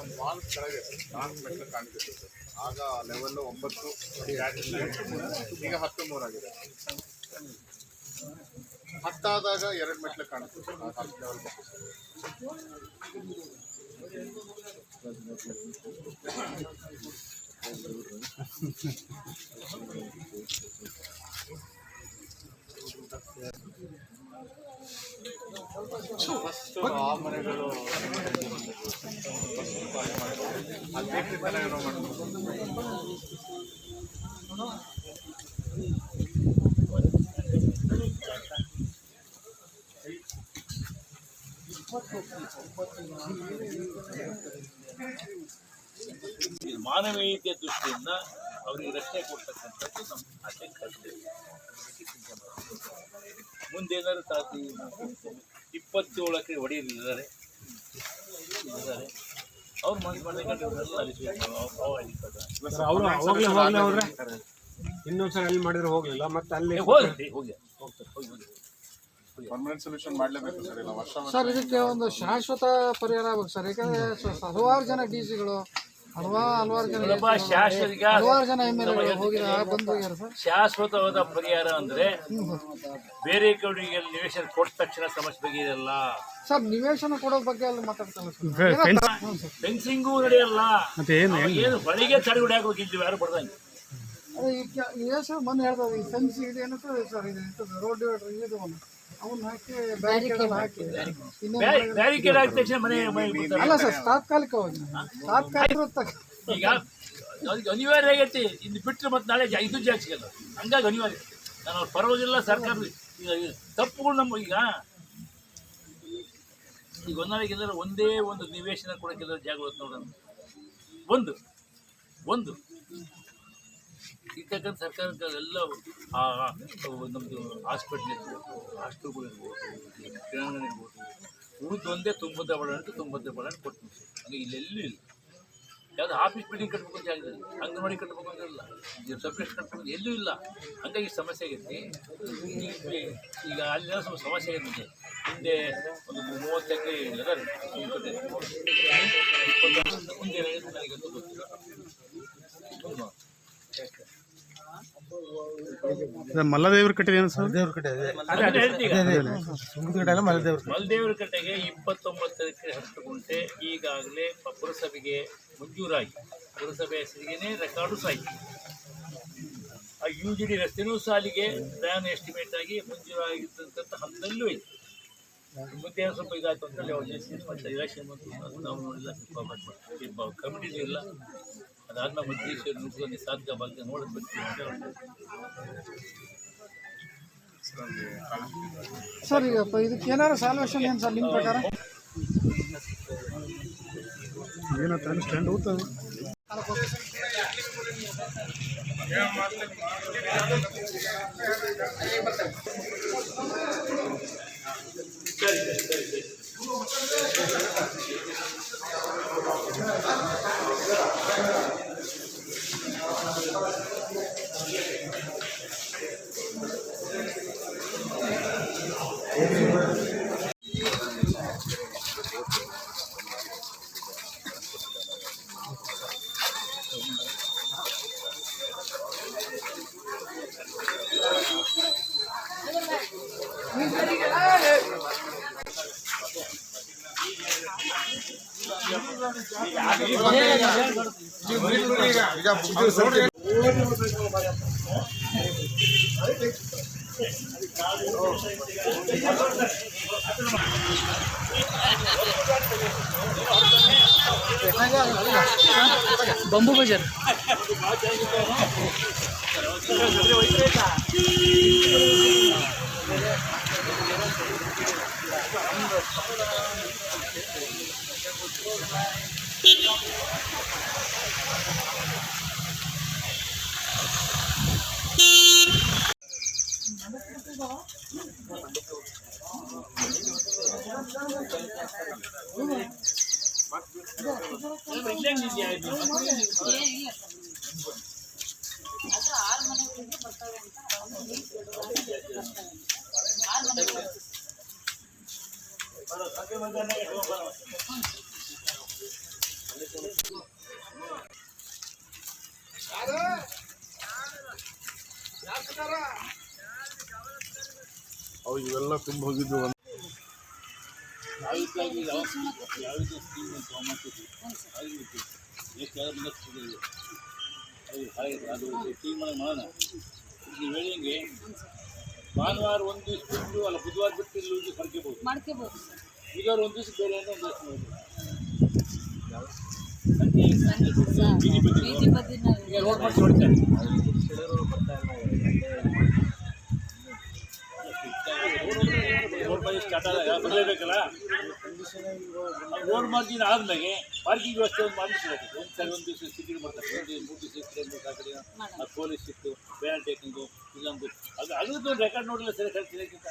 ಒಂದು ಮಾಲ್ ಕೆಳಗೆ 4 ಮೆಟ್ಲು ಕಾಣಿಸುತ್ತೆ ಸರ್. ಆಗ ಲೆವೆಲ್ಲು 9 ಈಗ 13 ಆಗಿದೆ. 10 ಆದಾಗ 2 ಮೆಟ್ಲು ಕಾಣಿಸುತ್ತೆ ಸರ್. 10 ಲೆವೆಲ್ ಫಸ್ಟ್ ಆ ಮನೆಗಳು ಅಧ್ಯಕ್ಷ ಏನೋ ಮಾಡ್ಬೋದು. ಮಾನವೀಯತೆಯ ದೃಷ್ಟಿಯಿಂದ ಅವರಿಗೆ ರಕ್ಷಣೆ ಕೊಡ್ತಕ್ಕಂಥದ್ದು ನಮ್ಮ ಆಸೆ ಕರ್ತವ್ಯ. ಮುಂದೇನಾದ್ರು ತಾತಿ 27ಕ್ಕೆ ಹೊಡೆಯಲಿದ್ದಾರೆ ಅವ್ರು ಮನಸ್ಸು ಮಾಡಿಕೊಂಡು ಇನ್ನೊಂದ್ಸಲ ಅಲ್ಲಿ ಮಾಡಿದ್ರೆ ಹೋಗ್ಲಿಲ್ಲ, ಮತ್ತೆ ಅಲ್ಲಿ ಪರ್ಮನೆಂಟ್ ಸೊಲ್ಯೂಷನ್ ಮಾಡಲೇಬೇಕು ಸರ್. ಇಲ್ಲ ವರ್ಷ ಸರ್ ಇದಕ್ಕೆ ಒಂದು ಶಾಶ್ವತ ಪರಿಹಾರ ಆಗ್ಬೇಕು ಸರ್. ಯಾಕಂದ್ರೆ ಹಲವಾರು ಜನ ಡಿ ಸಿಗಳು ಹಲವಾರು ಜನ MLA ಹೋಗಿದ್ದಾರೆ ಸರ್. ಶಾಶ್ವತವಾದ ಪರಿಹಾರ ಅಂದ್ರೆ ಬೇರೆ ಕಡೆಗೆ ನಿವೇಶನ ಕೊಟ್ಟ ತಕ್ಷಣ ಸಮಸ್ಯೆ ಬಗೆಯಿರಲ್ಲ ಸರ್. ನಿವೇಶನ ಕೊಡೋ ಬಗ್ಗೆ ಅಲ್ಲಿ ಮಾತಾಡ್ತಾರೆ. ಫೆನ್ಸಿಂಗು ನಡೆಯಲ್ಲ. ಏನು ಹೊಳಿಗೆ ತಡೆಗಡೆ ಹಾಕೋಗಿದ್ವಿ ಯಾರು ಬಡ್ದಂಗೆ. ಅದೇ ಸರ್ ಮೊನ್ನೆ ಹೇಳ್ತಾರೆ ಈ ಫೆನ್ಸ್ ಇದೆ ಏನಂತದೆ ಸರ್. ಇದು ರೋಡ್ ಡಿವೈಡರ್ ಇದು ಅವನ್ನ ಹಾಕಿ ಬ್ಯಾರಿಕೇಡ್ ಹಾಕಿ ಬ್ಯಾರಿಕೇಡ್ ಆಗಿದ ತಕ್ಷಣ ಮನೆ ಅಲ್ಲ ಸರ್, ತಾತ್ಕಾಲಿಕವಾಗಿ ಈಗ ಅದಕ್ಕೆ ಅನಿವಾರ್ಯ ಆಗೈತಿ. ಇನ್ನು ಬಿಟ್ಟರೆ ಮತ್ತೆ ನಾಳೆ ಇದು ಜಾಗ ಸಿಗಲ್ಲ. ಹಂಗಾಗಿ ಅನಿವಾರ್ಯ. ನಾನು ಅವ್ರು ಪರವಾಗಿಲ್ಲ ಸರ್ಕಾರದ ಈಗ ತಪ್ಪುಗಳು ನಮ್ಮ ಈಗ ಒಂದಾಗಿದ್ದಾರೆ. ಒಂದೇ ಒಂದು ನಿವೇಶನ ಕೊಡೋಕ್ಕೆಲ್ಲ ಜಾಗ ನೋಡೋಣ. ಒಂದು ಇರ್ತಕ್ಕಂಥ ಸರ್ಕಾರದ ಎಲ್ಲ ನಮ್ಮದು ಹಾಸ್ಪಿಟ್ಲ್ ಇರ್ಬೋದು, ಹಾಸ್ಟೆಲ್ಗಳು ಇರ್ಬೋದು, ಕ್ರೀಡಾಂಗಣ ಇರ್ಬೋದು, ಉಳಿದೊಂದೇ 90 ಬಡ ಕೊಟ್ಟು ಹಂಗೆ ಇಲ್ಲೆಲ್ಲೂ ಇಲ್ಲ. ಯಾವುದು ಆಫೀಸ್ ಬಿಲ್ಡಿಂಗ್ ಕಟ್ಟಬೇಕು ಅಂತ ಜಾಗದಲ್ಲಿ, ಅಂಗನವಾಡಿ ಕಟ್ಟಬೇಕು ಅಂತ ಇಲ್ಲ, ಸಬ್ಜೆಕ್ಟ್ ಕಟ್ಟಬೇಕು ಎಲ್ಲೂ ಇಲ್ಲ. ಹಂಗಾಗಿ ಸಮಸ್ಯೆ ಆಗೈತಿ. ಈಗ ಅಲ್ಲಿನ ಸ್ವಲ್ಪ ಸಮಸ್ಯೆ ಆಗೈತೆ. ಹಿಂದೆ ಒಂದು 30 ಎಕರೆ ಅದ ಮುಂದೆ ನನಗೆ ಗೊತ್ತಿಲ್ಲ. ಮಲ್ಲದೇವ್ರ ಕಟ್ಟೆ ಏನು ಸರ್? ಮಲ್ದೇವ್ರ ಕಟ್ಟೆಗೆ 29 ಎಕರೆ 10 ಗುಂಟೆ ಈಗಾಗಲೇ ಪುರಸಭೆಗೆ ಮಂಜೂರಾಗಿ ಪುರಸಭೆ ಹೆಸರಿಗೇನೆ ರೆಕಾರ್ಡು ಸಾಯಿತು. ಆ UGD ರಸ್ತೆನೂ ಸಾಲಿಗೆ ಪ್ಲಾನ್ ಎಸ್ಟಿಮೇಟ್ ಆಗಿ ಮಂಜೂರಾಗಿರ್ತಕ್ಕಂಥ ಹಂತದಲ್ಲೂ ಐತಿ. ಮುಂದೆ ಸ್ವಲ್ಪ ಇದಾಯ್ತು ಅಂತ ಇಲೆಕ್ಷನ್ ನಾವು ನೋಡಿಲ್ಲ, ಕಮಿಟಿನೂ ಇಲ್ಲ. ಅದಾದ್ಮೇಲೆ ಮಧ್ಯೇಶ್ವರ ಸಾಧ್ಯ ಬಗ್ಗೆ ನೋಡಬೇಕು. ಸರ್ ಈಗ ಇದಕ್ಕೆ ಏನಾದ್ರು ಸಾಲ್ವೇಷನ್ ಏನು ಸರ್ ನಿಮ್ಮ ಪ್ರಕಾರ? ಏನಂತ ಸ್ಟ್ಯಾಂಡ್ ಹೋಗ್ತದೆ बंबू बजर ಇವೆಲ್ಲ ತುಂಬ ಹೋಗಿದ್ದು ಯಾವ್ದಾಗಿ ಯಾವುದೇ ಸ್ಕೀಮ್ ತೊಗೊಂಬರ್ತಿದ್ವಿ ಆಗಿಬಿಟ್ಟು ಎಷ್ಟು ಯಾವ್ದು ಬಂದಿದೆ ಅದು ಹಾಗೆ ಅದು ಟೀಮ್ ಮಾಡೋಣ ನೀವು ಹೇಳಿದಂಗೆ ಭಾನುವಾರ ಒಂದು ದಿವಸ ಬಿಟ್ಟು ಅಲ್ಲ ಬುಧವಾರ ಬಿಟ್ಟು ಇಲ್ಲಿ ಹೋಗಿ ಮಾಡ್ಕೋಬೋದು ಸರ್. ಬುಧವಾರ ಒಂದು ದಿವಸ ಬೇರೆ ಒಂದು ದಿವಸ ಬೀದಿ ಬದಿನ ಈಗ ರೋಡ್ ಮಾಡಿಸಿ ಹೊಡಿತಾರೆ ರೋಡ್ ಮಾಡಿ ಸ್ಟಾರ್ಟ್ ಆದಾಗ ಬರಲೇಬೇಕಲ್ಲ ರೋಡ್ ಮಾರ್ಜಿನ್ ಆದ್ಮೇಲೆ ಪಾರ್ಕಿಂಗ್ ವ್ಯವಸ್ಥೆ ಒಂದು ಮಾಡಿಸ್ಬೇಕು ಒಂದು ದಿವಸ ಸಿಟಿ ಮಾಡ್ತಾರೆ ಒಂದು 3 ದಿವಸ ಆ ಕಡೆ ಅದು ಪೊಲೀಸ್ ಇತ್ತು ಬ್ಯಾನ್ ಟೇಕಿಂಗು ಇಲ್ಲೊಂದು ಅದು ಅದ್ರದ್ದು ರೆಕಾರ್ಡ್ ನೋಡಿಲ್ಲ ಸರಿ ಕಳ್ಸಿದ್ದಕ್ಕಿಂತ